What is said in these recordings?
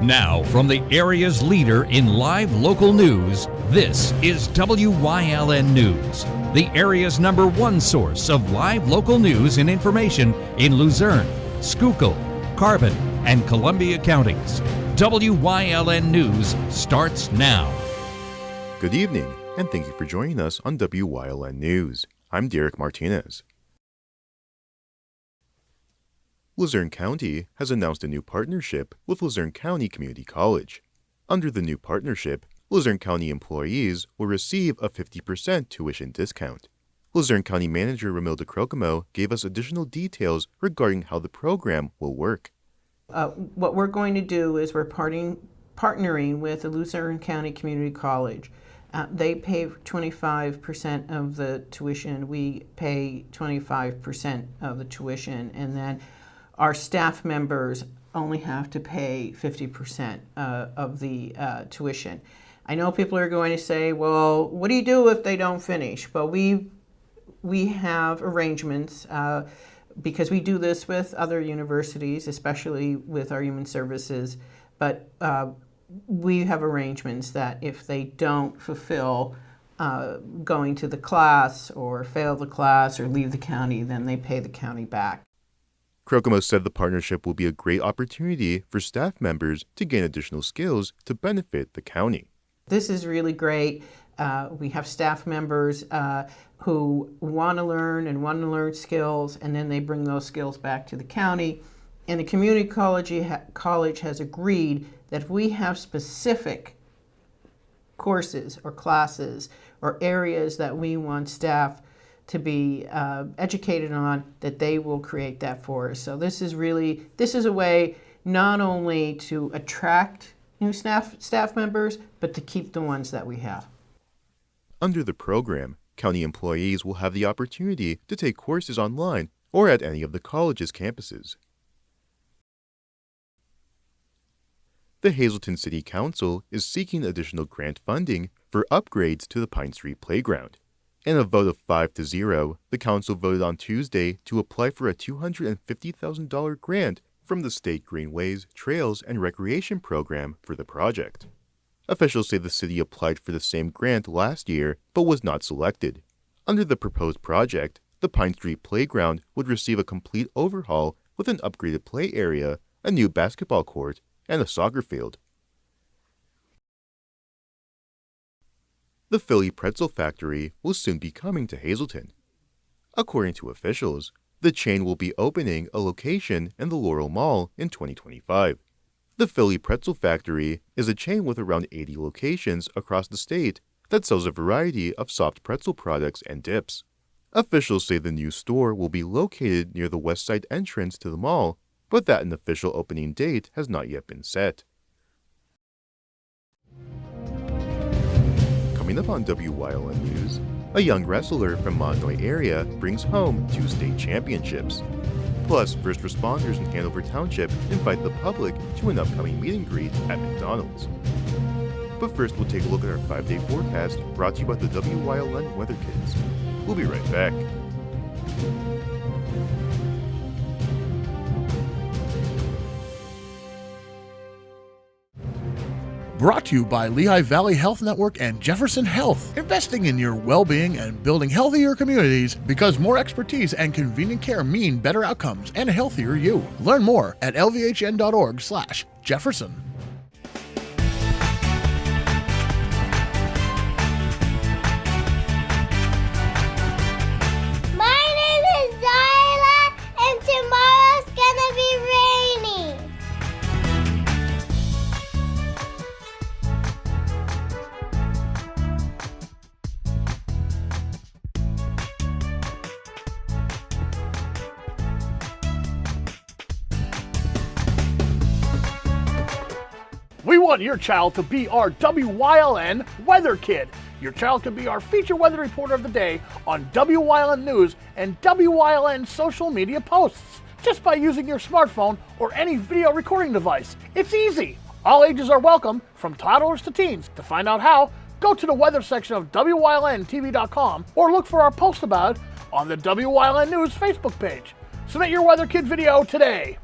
Now, from the area's leader in live local news, this is WYLN News, the area's #1 source of live local news and information in Luzerne, Schuylkill, Carbon, and Columbia counties. WYLN News starts now. Good evening, and thank you for joining us on WYLN News. I'm Derek Martinez. Luzerne County has announced a new partnership with Luzerne County Community College. Under the new partnership, Luzerne County employees will receive a 50% tuition discount. Luzerne County Manager Romilda Crocomo gave us additional details regarding how the program will work. What we're going to do is we're partnering with the Luzerne County Community College. They pay 25% of the tuition. We pay 25% of the tuition, and then our staff members only have to pay 50% of the tuition. I know people are going to say, well, what do you do if they don't finish? Well, we have arrangements because we do this with other universities, especially with our human services, but we have arrangements that if they don't fulfill going to the class or fail the class or leave the county, then they pay the county back. Crocomo said the partnership will be a great opportunity for staff members to gain additional skills to benefit the county. This is really great. We have staff members who want to learn skills, and then they bring those skills back to the county. And the community college has agreed that if we have specific courses or classes or areas that we want staff to be educated on, that they will create that for us. So this is a way not only to attract new staff members, but to keep the ones that we have. Under the program, county employees will have the opportunity to take courses online or at any of the college's campuses. The Hazleton City Council is seeking additional grant funding for upgrades to the Pine Street Playground. In a vote of 5-0, the council voted on Tuesday to apply for a $250,000 grant from the State Greenways, Trails, and Recreation Program for the project. Officials say the city applied for the same grant last year but was not selected. Under the proposed project, the Pine Street Playground would receive a complete overhaul with an upgraded play area, a new basketball court, and a soccer field. The Philly Pretzel Factory will soon be coming to Hazleton. According to officials, the chain will be opening a location in the Laurel Mall in 2025. The Philly Pretzel Factory is a chain with around 80 locations across the state that sells a variety of soft pretzel products and dips. Officials say the new store will be located near the west side entrance to the mall, but that an official opening date has not yet been set. Coming up on WYLN News, a young wrestler from Monomoy area brings home 2 state championships. Plus, first responders in Hanover Township invite the public to an upcoming meet and greet at McDonald's. But first, we'll take a look at our 5-day forecast brought to you by the WYLN Weather Kids. We'll be right back. Brought to you by Lehigh Valley Health Network and Jefferson Health. Investing in your well-being and building healthier communities because more expertise and convenient care mean better outcomes and a healthier you. Learn more at lvhn.org/Jefferson. My name is Zyla, and tomorrow's gonna be rainy. We want your child to be our WYLN Weather Kid. Your child can be our feature weather reporter of the day on WYLN News and WYLN social media posts just by using your smartphone or any video recording device. It's easy. All ages are welcome, from toddlers to teens. To find out how, go to the weather section of WYLNTV.com or look for our post about it on the WYLN News Facebook page. Submit your Weather Kid video today.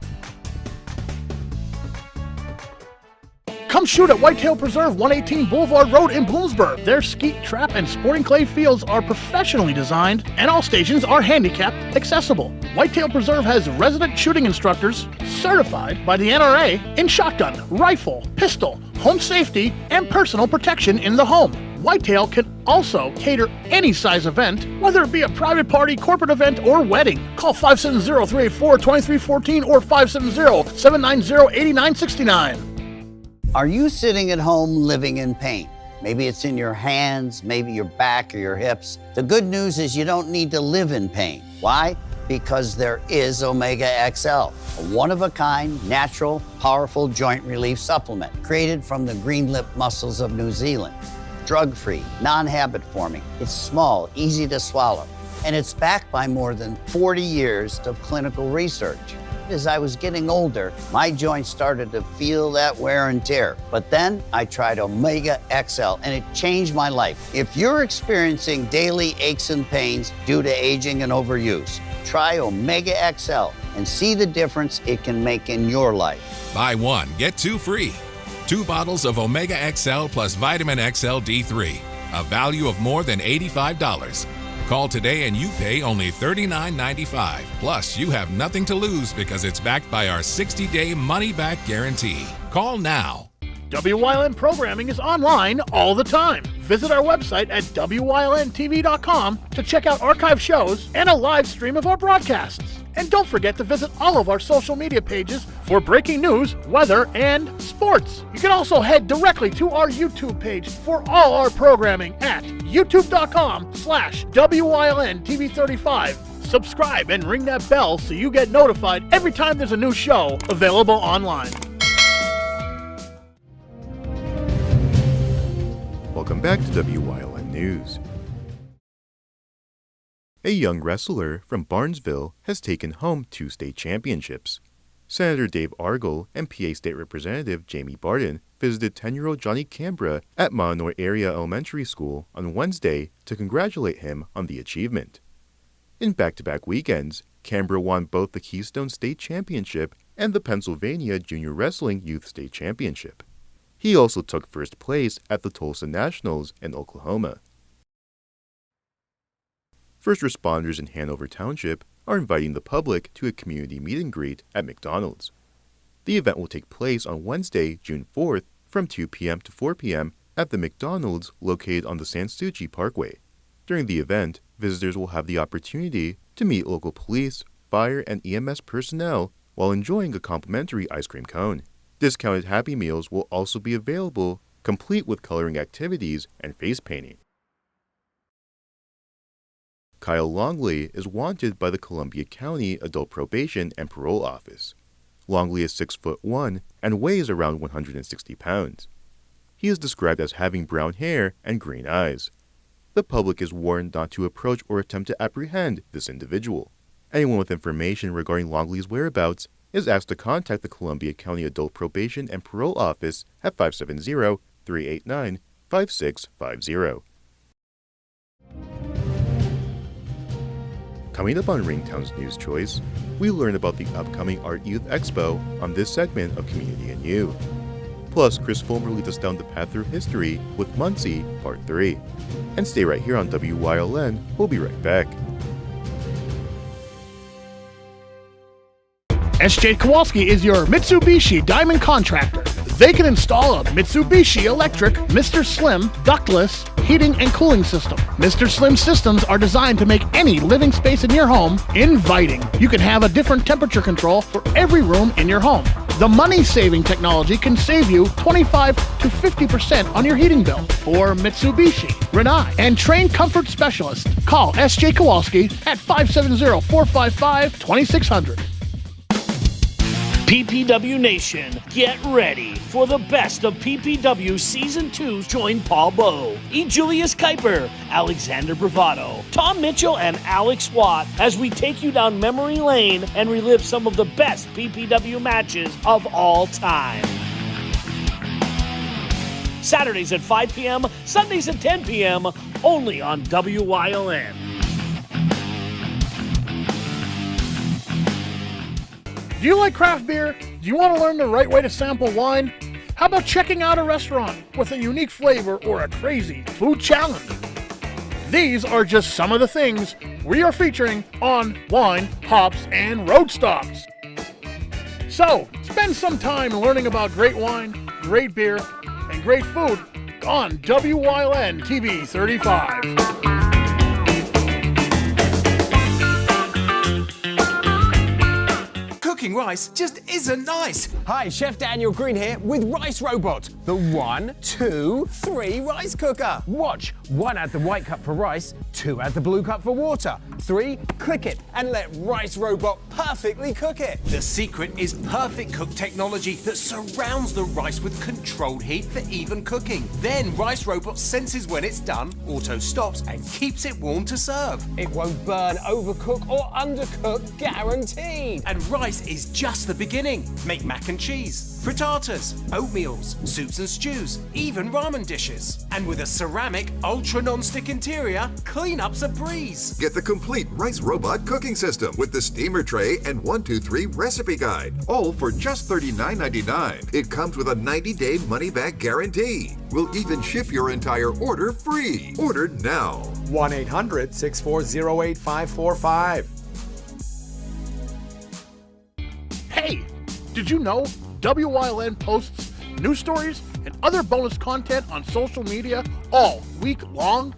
Come shoot at Whitetail Preserve, 118 Boulevard Road in Bloomsburg. Their skeet, trap, and sporting clay fields are professionally designed, and all stations are handicapped accessible. Whitetail Preserve has resident shooting instructors certified by the NRA in shotgun, rifle, pistol, home safety, and personal protection in the home. Whitetail can also cater any size event, whether it be a private party, corporate event, or wedding. Call 570-384-2314 or 570-790-8969. Are you sitting at home living in pain? Maybe it's in your hands, maybe your back or your hips. The good news is you don't need to live in pain. Why? Because there is Omega XL, a one-of-a-kind, natural, powerful joint relief supplement created from the green lip mussels of New Zealand. Drug-free, non-habit forming. It's small, easy to swallow, and it's backed by more than 40 years of clinical research. As I was getting older, my joints started to feel that wear and tear. But then I tried Omega XL, and it changed my life. If you're experiencing daily aches and pains due to aging and overuse, try Omega XL and see the difference it can make in your life. Buy one, get two free. 2 bottles of Omega XL plus Vitamin XL D3, a value of more than $85. Call today and you pay only $39.95. Plus, you have nothing to lose because it's backed by our 60-day money-back guarantee. Call now. WYLN programming is online all the time. Visit our website at WYLNTV.com to check out archive shows and a live stream of our broadcasts. And don't forget to visit all of our social media pages for breaking news, weather, and sports. You can also head directly to our YouTube page for all our programming at youtube.com/WYLNTV35. Subscribe and ring that bell so you get notified every time there's a new show available online. Welcome back to WYLN News. A young wrestler from Barnesville has taken home 2 state championships. Senator Dave Argel and PA State Representative Jamie Barton visited 10-year-old Johnny Cambra at Mononoy Area Elementary School on Wednesday to congratulate him on the achievement. In back-to-back weekends, Cambra won both the Keystone State Championship and the Pennsylvania Junior Wrestling Youth State Championship. He also took first place at the Tulsa Nationals in Oklahoma. First responders in Hanover Township are inviting the public to a community meet and greet at McDonald's. The event will take place on Wednesday, June 4th from 2 p.m. to 4 p.m. at the McDonald's located on the Sanssouci Parkway. During the event, visitors will have the opportunity to meet local police, fire, and EMS personnel while enjoying a complimentary ice cream cone. Discounted Happy Meals will also be available, complete with coloring activities and face painting. Kyle Longley is wanted by the Columbia County Adult Probation and Parole Office. Longley is 6'1" and weighs around 160 pounds. He is described as having brown hair and green eyes. The public is warned not to approach or attempt to apprehend this individual. Anyone with information regarding Longley's whereabouts is asked to contact the Columbia County Adult Probation and Parole Office at 570-389-5650. Coming up on Ringtown's News Choice, we learn about the upcoming Art Youth Expo on this segment of Community and You. Plus, Chris Fulmer leads us down the path through history with Muncie, Part 3. And stay right here on WYLN. We'll be right back. SJ Kowalski is your Mitsubishi Diamond Contractor. They can install a Mitsubishi electric Mr. Slim ductless heating and cooling system. Mr. Slim systems are designed to make any living space in your home inviting. You can have a different temperature control for every room in your home. The money-saving technology can save you 25 to 50% on your heating bill. For Mitsubishi, Rinnai, and trained comfort specialists, call SJ Kowalski at 570-455-2600. PPW Nation, get ready for the best of PPW Season 2. Join Paul Bowe, E. Julius Kuiper, Alexander Bravado, Tom Mitchell, and Alex Watt as we take you down memory lane and relive some of the best PPW matches of all time. Saturdays at 5 p.m., Sundays at 10 p.m., only on WYLN. Do you like craft beer? Do you want to learn the right way to sample wine? How about checking out a restaurant with a unique flavor or a crazy food challenge? These are just some of the things we are featuring on Wine, Hops, and Road Stops. So, spend some time learning about great wine, great beer, and great food on WYLN TV 35. Cooking rice just isn't nice. Hi, Chef Daniel Green here with Rice Robot, the 1, 2, 3 rice cooker. Watch, 1 add the white cup for rice, 2 add the blue cup for water, 3 click it and let Rice Robot perfectly cook it. The secret is perfect cook technology that surrounds the rice with controlled heat for even cooking. Then Rice Robot senses when it's done, auto stops and keeps it warm to serve. It won't burn, overcook or undercook, guaranteed. And rice is just the beginning. Make mac and cheese, frittatas, oatmeals, soups and stews, even ramen dishes. And with a ceramic, ultra non-stick interior, cleanup's a breeze. Get the complete Rice Robot cooking system with the steamer tray and 1-2-3 recipe guide, all for just $39.99. It comes with a 90-day money-back guarantee. We'll even ship your entire order free. Order now. 1-800-640-8545. Hey, did you know WYLN posts news stories and other bonus content on social media all week long?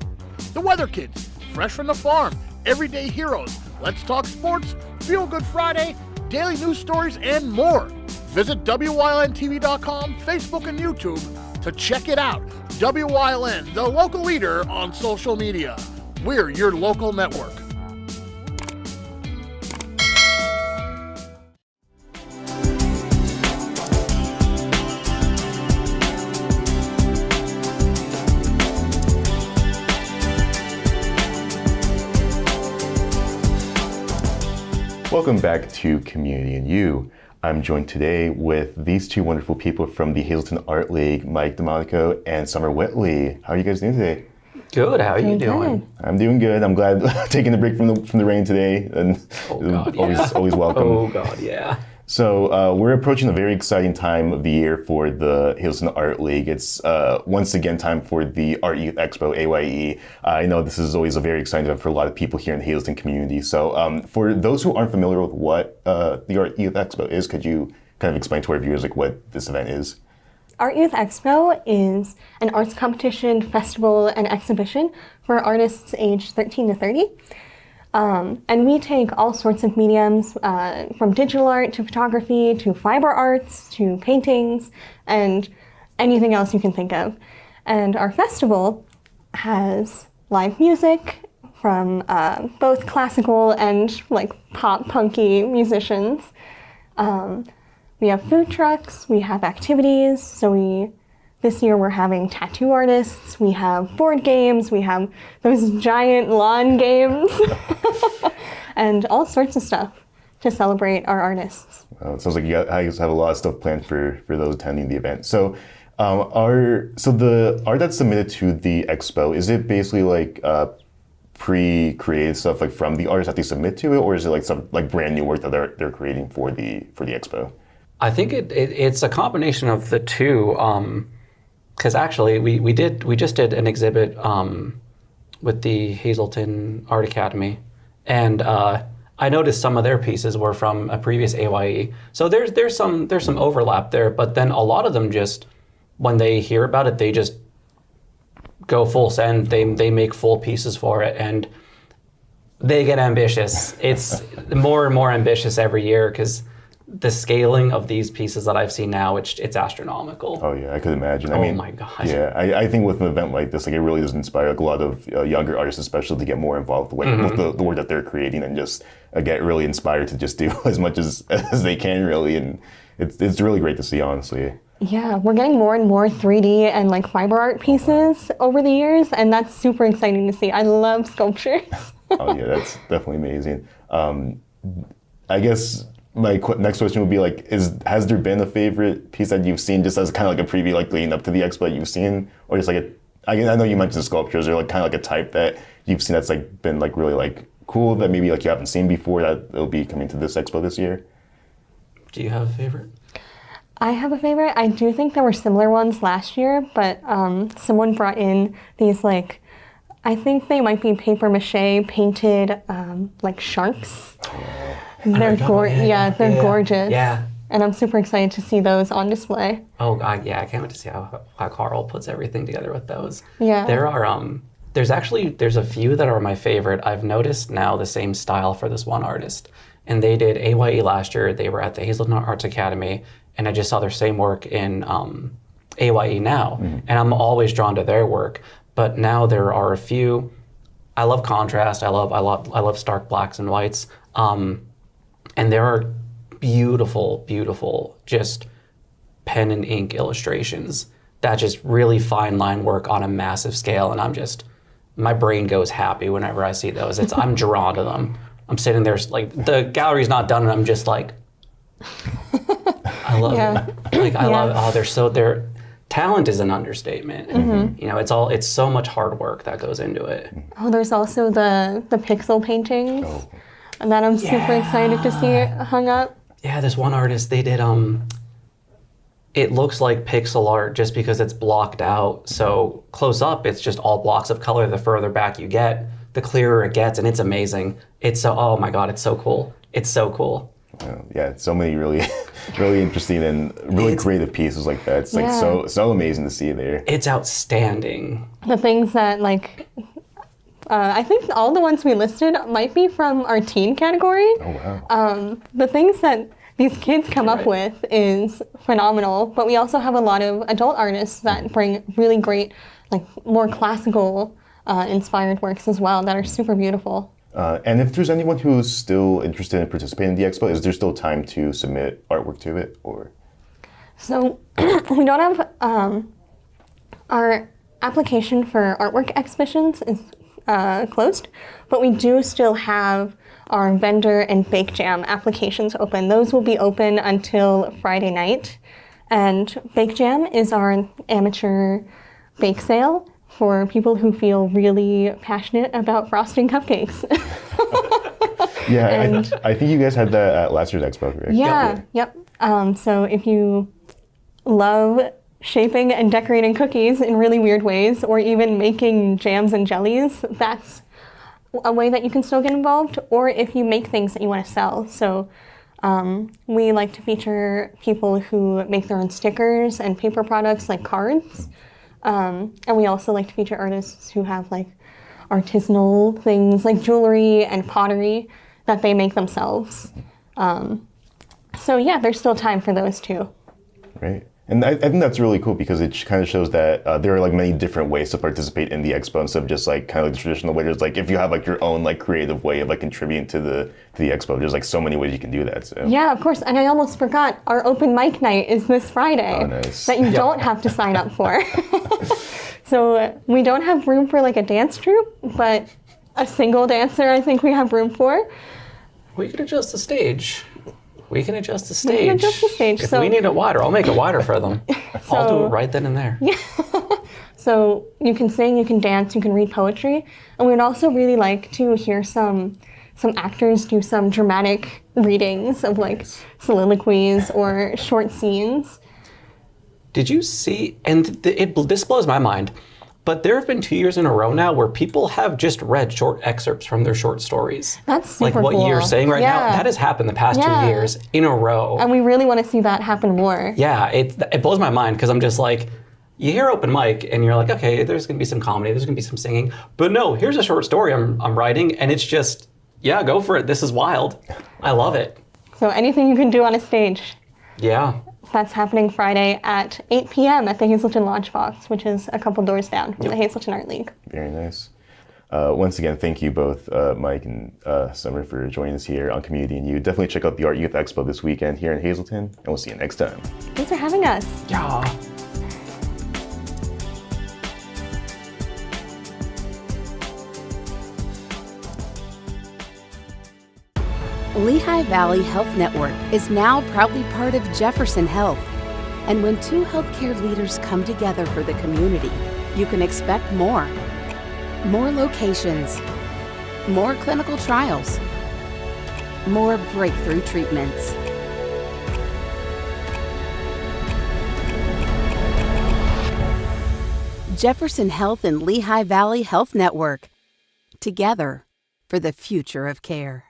The Weather Kids, Fresh from the Farm, Everyday Heroes, Let's Talk Sports, Feel Good Friday, daily news stories, and more. Visit WYLNTV.com, Facebook, and YouTube to check it out. WYLN, the local leader on social media. We're your local network. Welcome back to Community and You. I'm joined today with these two wonderful people from the Hazleton Art League, Mike DeMonico and Summer Whitley. How are you guys doing today? Good. How are you doing? I'm doing good. I'm glad taking a break from the rain today, and always welcome. Oh God, yeah. So we're approaching a very exciting time of the year for the Hazleton Art League. It's once again time for the Art Youth Expo, AYE. I know this is always a very exciting event for a lot of people here in the Hazleton community. So for those who aren't familiar with what the Art Youth Expo is, could you kind of explain to our viewers like what this event is? Art Youth Expo is an arts competition, festival, and exhibition for artists aged 13 to 30. And we take all sorts of mediums, from digital art to photography to fiber arts to paintings and anything else you can think of. And our festival has live music from both classical and like pop punky musicians. We have food trucks, we have activities, so this year we're having tattoo artists, we have board games, we have those giant lawn games, and all sorts of stuff to celebrate our artists. Well, it sounds like you guys have a lot of stuff planned for those attending the event. So the art that's submitted to the expo, is it basically like pre-created stuff like from the artists that they submit to it, or is it like some like brand new work that they're creating for the expo? I think it's a combination of the two. Because actually, we just did an exhibit with the Hazleton Art Academy, and I noticed some of their pieces were from a previous AYE. So there's some overlap there, but then a lot of them just, when they hear about it, they just go full send. They make full pieces for it, and they get ambitious. It's more and more ambitious every year because the scaling of these pieces that I've seen now, it's astronomical. Oh yeah, I could imagine. I oh mean, my God. Yeah, I think with an event like this, like it really does inspire like a lot of younger artists, especially to get more involved with the work that they're creating and just get really inspired to just do as much as they can really, and it's really great to see, honestly. Yeah, we're getting more and more 3D and like fiber art pieces over the years, and that's super exciting to see. I love sculptures. Oh yeah, that's definitely amazing. I guess my next question would be like, has there been a favorite piece that you've seen just as kind of like a preview, like leading up to the expo that you've seen, or just like I know you mentioned sculptures, or like kind of like a type that you've seen that's like been like really like cool that maybe like you haven't seen before that will be coming to this expo this year? Do you have a favorite? I have a favorite. I do think there were similar ones last year, but someone brought in these like, I think they might be paper mache painted like sharks. They're they're gorgeous. Yeah. And I'm super excited to see those on display. Oh, yeah, I can't wait to see how Carl puts everything together with those. Yeah. There are, there's a few that are my favorite. I've noticed now the same style for this one artist. And they did AYE last year. They were at the Hazelton Arts Academy. And I just saw their same work in AYE now. Mm-hmm. And I'm always drawn to their work. But now there are a few, I love contrast. I love stark blacks and whites. And there are beautiful, beautiful, just pen and ink illustrations that just really fine line work on a massive scale. And my brain goes happy whenever I see those. I'm drawn to them. I'm sitting there, like, the gallery's not done and I'm just like, I love it. Like, I love it. Their talent is an understatement. Mm-hmm. You know, it's so much hard work that goes into it. Oh, there's also the pixel paintings that I'm super excited to see hung up. Yeah, this one artist, they did, it looks like pixel art just because it's blocked out. So close up, it's just all blocks of color. The further back you get, the clearer it gets, and it's amazing. Oh my God, it's so cool. It's so cool. Yeah, so many really, really interesting and really creative pieces like that. It's like so amazing to see there. It's outstanding. The things that I think all the ones we listed might be from our teen category. Oh, wow. The things that these kids come up with is phenomenal, but we also have a lot of adult artists that bring really great, like more classical inspired works as well that are super beautiful. And if there's anyone who's still interested in participating in the expo, is there still time to submit artwork to it, or? So we don't have, our application for artwork exhibitions is closed, but we do still have our vendor and bake jam applications open. Those will be open until Friday night. And bake jam is our amateur bake sale for people who feel really passionate about frosting cupcakes. Yeah, I think you guys had that at last year's expo, correct? Yeah, yep. So if you love shaping and decorating cookies in really weird ways, or even making jams and jellies, that's a way that you can still get involved. Or if you make things that you want to sell. So we like to feature people who make their own stickers and paper products like cards. And we also like to feature artists who have like artisanal things like jewelry and pottery that they make themselves. So yeah, there's still time for those too. Right. And I think that's really cool because it kind of shows that there are like many different ways to participate in the expo instead of just like kind of like the traditional way. There's like, if you have like your own like creative way of like contributing to the expo, there's like so many ways you can do that. So. Yeah, of course. And I almost forgot, our open mic night is this Friday. Oh, nice. That you don't have to sign up for. So we don't have room for like a dance troupe, but a single dancer I think we have room for. We could adjust the stage. We can adjust the stage. We can adjust the stage. If we need it wider, I'll make it wider for them. I'll do it right then and there. Yeah. So you can sing, you can dance, you can read poetry. And we'd also really like to hear some actors do some dramatic readings of like soliloquies or short scenes. Did you see, and this blows my mind, but there have been 2 years in a row now where people have just read short excerpts from their short stories. That's super like what cool. you're saying right now, that has happened the past 2 years in a row. And we really want to see that happen more. Yeah, it blows my mind because I'm just like, you hear open mic and you're like, okay, there's gonna be some comedy, there's gonna be some singing, but no, here's a short story I'm writing and it's just, yeah, go for it, this is wild. I love it. So anything you can do on a stage. Yeah. That's happening Friday at 8 p.m. at the Hazelton Launch Box, which is a couple doors down from the Hazelton Art League. Very nice. Once again, thank you both, Mike and Summer, for joining us here on Community and You. Definitely check out the Art Youth Expo this weekend here in Hazelton, and we'll see you next time. Thanks for having us. Yeah. Lehigh Valley Health Network is now proudly part of Jefferson Health. And when two healthcare leaders come together for the community, you can expect more. More locations, more clinical trials, more breakthrough treatments. Jefferson Health and Lehigh Valley Health Network. Together for the future of care.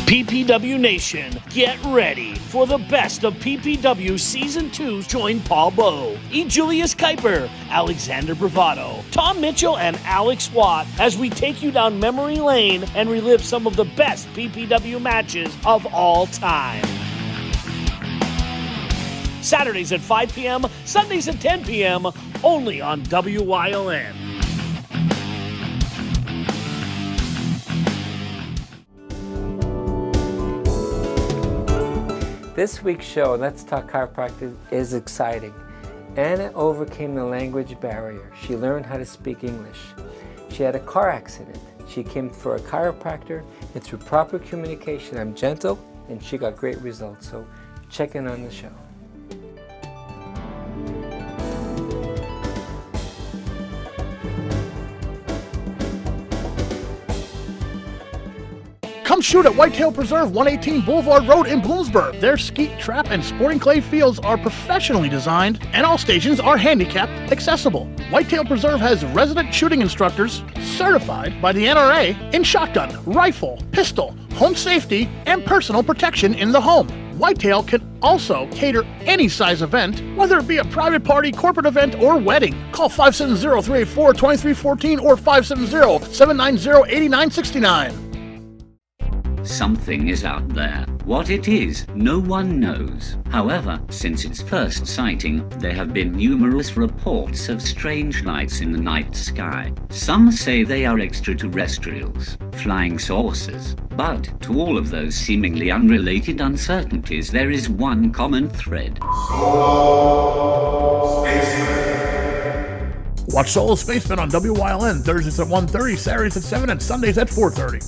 PPW Nation, get ready for the best of PPW Season 2. Join Paul Bowe, E. Julius Kuiper, Alexander Bravado, Tom Mitchell, and Alex Watt as we take you down memory lane and relive some of the best PPW matches of all time. Saturdays at 5 p.m., Sundays at 10 p.m., only on WYLN. This week's show, Let's Talk Chiropractic, is exciting. Anna overcame the language barrier. She learned how to speak English. She had a car accident. She came for a chiropractor, and through proper communication, I'm gentle, and she got great results. So check in on the show. Come shoot at Whitetail Preserve, 118 Boulevard Road in Bloomsburg. Their skeet, trap, and sporting clay fields are professionally designed, and all stations are handicap accessible. Whitetail Preserve has resident shooting instructors certified by the NRA in shotgun, rifle, pistol, home safety, and personal protection in the home. Whitetail can also cater any size event, whether it be a private party, corporate event, or wedding. Call 570-384-2314 or 570-790-8969. Something is out there. What it is, no one knows. However, since its first sighting, there have been numerous reports of strange lights in the night sky. Some say they are extraterrestrials, flying saucers. But to all of those seemingly unrelated uncertainties, there is one common thread. Watch Solo Spaceman on WYLN Thursdays at 1:30, Saturdays at 7, and Sundays at 4:30.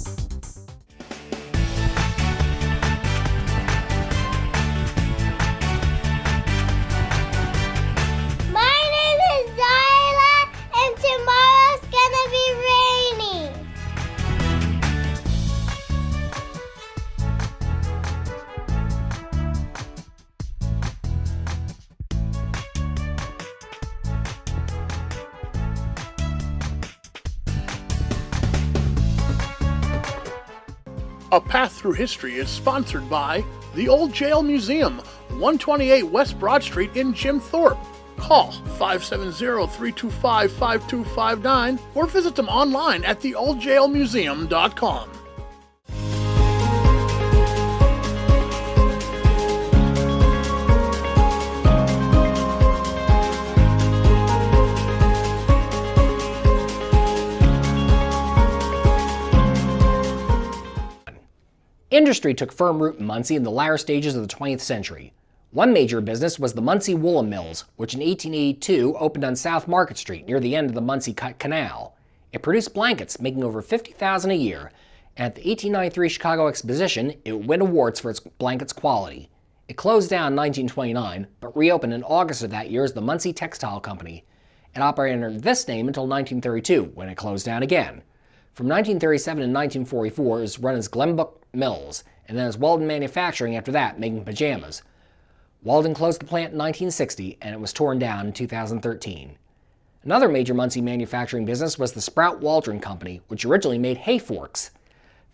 A Path Through History is sponsored by the Old Jail Museum, 128 West Broad Street in Jim Thorpe. Call 570-325-5259 or visit them online at theoldjailmuseum.com. Industry took firm root in Muncie in the latter stages of the 20th century. One major business was the Muncie Woolen Mills, which in 1882 opened on South Market Street near the end of the Muncie Canal. It produced blankets, making over $50,000 a year, and at the 1893 Chicago Exposition, it would win awards for its blankets' quality. It closed down in 1929, but reopened in August of that year as the Muncie Textile Company. It operated under this name until 1932, when it closed down again. From 1937 to 1944, it was run as Glenbrook Mills, and then as Wyln Manufacturing after that, making pajamas. Wyln closed the plant in 1960, and it was torn down in 2013. Another major Muncie manufacturing business was the Sprout Waldron Company, which originally made hay forks.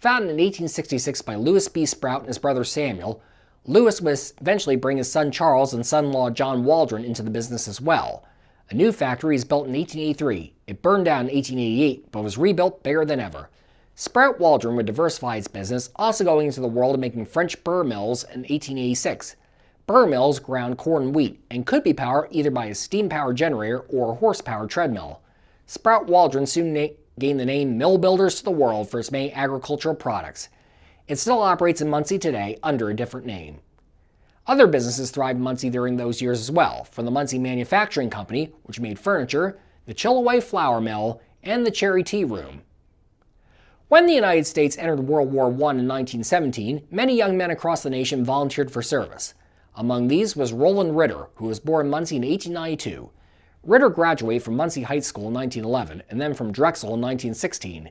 Founded in 1866 by Lewis B. Sprout and his brother Samuel, Lewis would eventually bring his son Charles and son-in-law John Waldron into the business as well. A new factory was built in 1883. It burned down in 1888, but was rebuilt bigger than ever. Sprout Waldron would diversify its business, also going into the world of making French burr mills in 1886. Burr mills ground corn and wheat, and could be powered either by a steam-powered generator or a horse-powered treadmill. Sprout Waldron soon gained the name Mill Builders to the world for its many agricultural products. It still operates in Muncie today under a different name. Other businesses thrived in Muncie during those years as well, from the Muncie Manufacturing Company, which made furniture, the Chilliwack Flour Mill, and the Cherry Tea Room. When the United States entered World War I in 1917, many young men across the nation volunteered for service. Among these was Roland Ritter, who was born in Muncie in 1892. Ritter graduated from Muncie High School in 1911 and then from Drexel in 1916.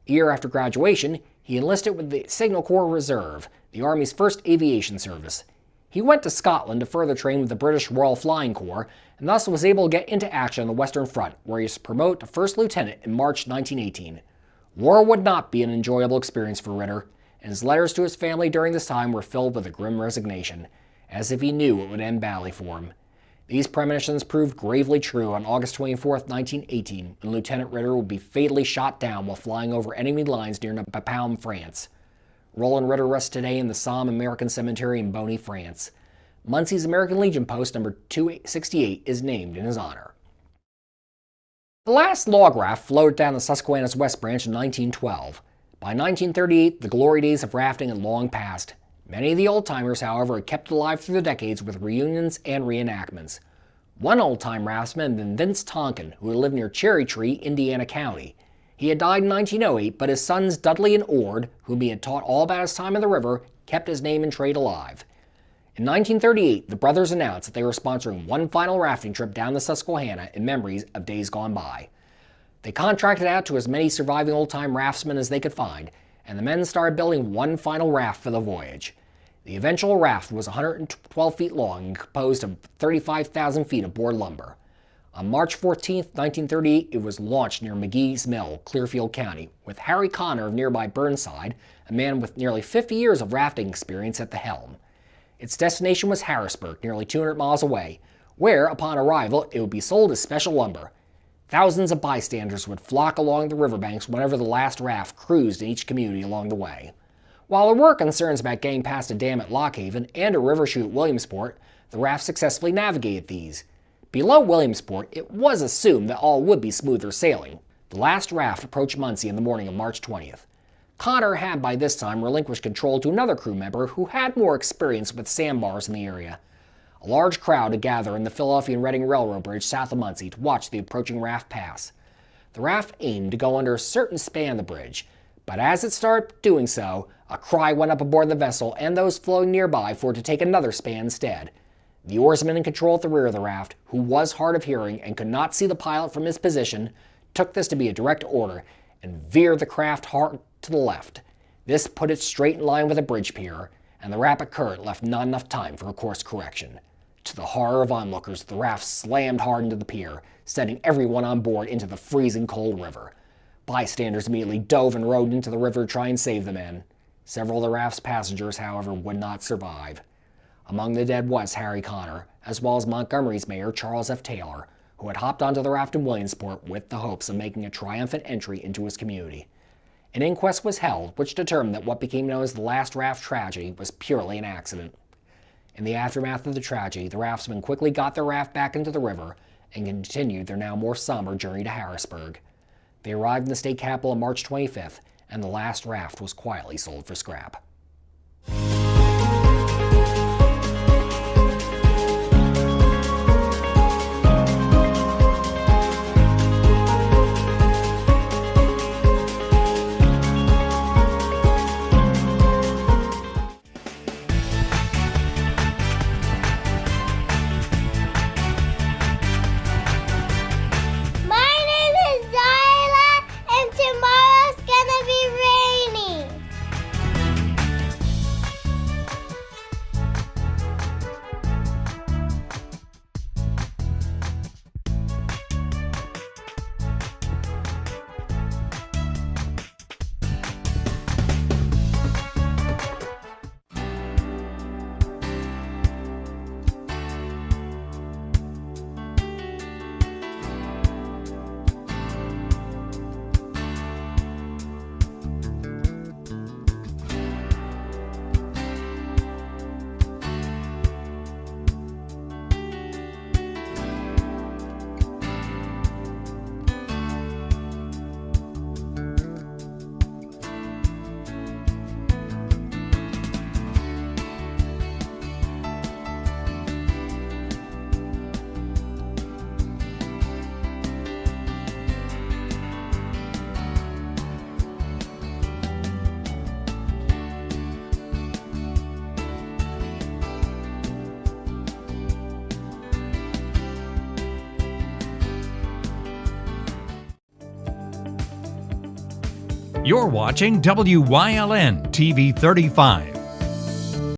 A year after graduation, he enlisted with the Signal Corps Reserve, the Army's first aviation service. He He went to Scotland to further train with the British Royal Flying Corps, and thus was able to get into action on the Western Front, where he was promoted to first lieutenant in March 1918. War would not be an enjoyable experience for Ritter, and his letters to his family during this time were filled with a grim resignation, as if he knew it would end badly for him. These premonitions proved gravely true on August 24, 1918, when Lieutenant Ritter would be fatally shot down while flying over enemy lines near Bapaume, France. Roland Ritter rests today in the Somme American Cemetery in Bonny, France. Muncie's American Legion post number 268 is named in his honor. The last log raft floated down the Susquehanna's West Branch in 1912. By 1938, the glory days of rafting had long passed. Many of the old-timers, however, had kept alive through the decades with reunions and reenactments. One old-time raftsman had been Vince Tonkin, who had lived near Cherry Tree, Indiana County. He had died in 1908, but his sons Dudley and Ord, whom he had taught all about his time in the river, kept his name and trade alive. In 1938, the brothers announced that they were sponsoring one final rafting trip down the Susquehanna in memories of days gone by. They contracted out to as many surviving old-time raftsmen as they could find, and the men started building one final raft for the voyage. The eventual raft was 112 feet long and composed of 35,000 feet of board lumber. On March 14, 1938, it was launched near McGee's Mill, Clearfield County, with Harry Connor of nearby Burnside, a man with nearly 50 years of rafting experience, at the helm. Its destination was Harrisburg, nearly 200 miles away, where, upon arrival, it would be sold as special lumber. Thousands of bystanders would flock along the riverbanks whenever the last raft cruised in each community along the way. While there were concerns about getting past a dam at Lock Haven and a river chute at Williamsport, the raft successfully navigated these. Below Williamsport, it was assumed that all would be smoother sailing. The last raft approached Muncie in the morning of March 20th. Connor had by this time relinquished control to another crew member who had more experience with sandbars in the area. A large crowd had gathered in the Philadelphia and Reading Railroad Bridge south of Muncie to watch the approaching raft pass. The raft aimed to go under a certain span of the bridge, but as it started doing so, a cry went up aboard the vessel and those floating nearby for it to take another span instead. The oarsman in control at the rear of the raft, who was hard of hearing and could not see the pilot from his position, took this to be a direct order and veered the craft hard to the left. This put it straight in line with the bridge pier, and the rapid current left not enough time for a course correction. To the horror of onlookers, the raft slammed hard into the pier, sending everyone on board into the freezing cold river. Bystanders immediately dove and rowed into the river to try and save the men. Several of the raft's passengers, however, would not survive. Among the dead was Harry Connor, as well as Montgomery's mayor Charles F. Taylor, who had hopped onto the raft in Williamsport with the hopes of making a triumphant entry into his community. An inquest was held, which determined that what became known as the last raft tragedy was purely an accident. In the aftermath of the tragedy, the raftsmen quickly got their raft back into the river and continued their now more somber journey to Harrisburg. They arrived in the state capital on March 25th, and the last raft was quietly sold for scrap. You're watching WYLN TV 35,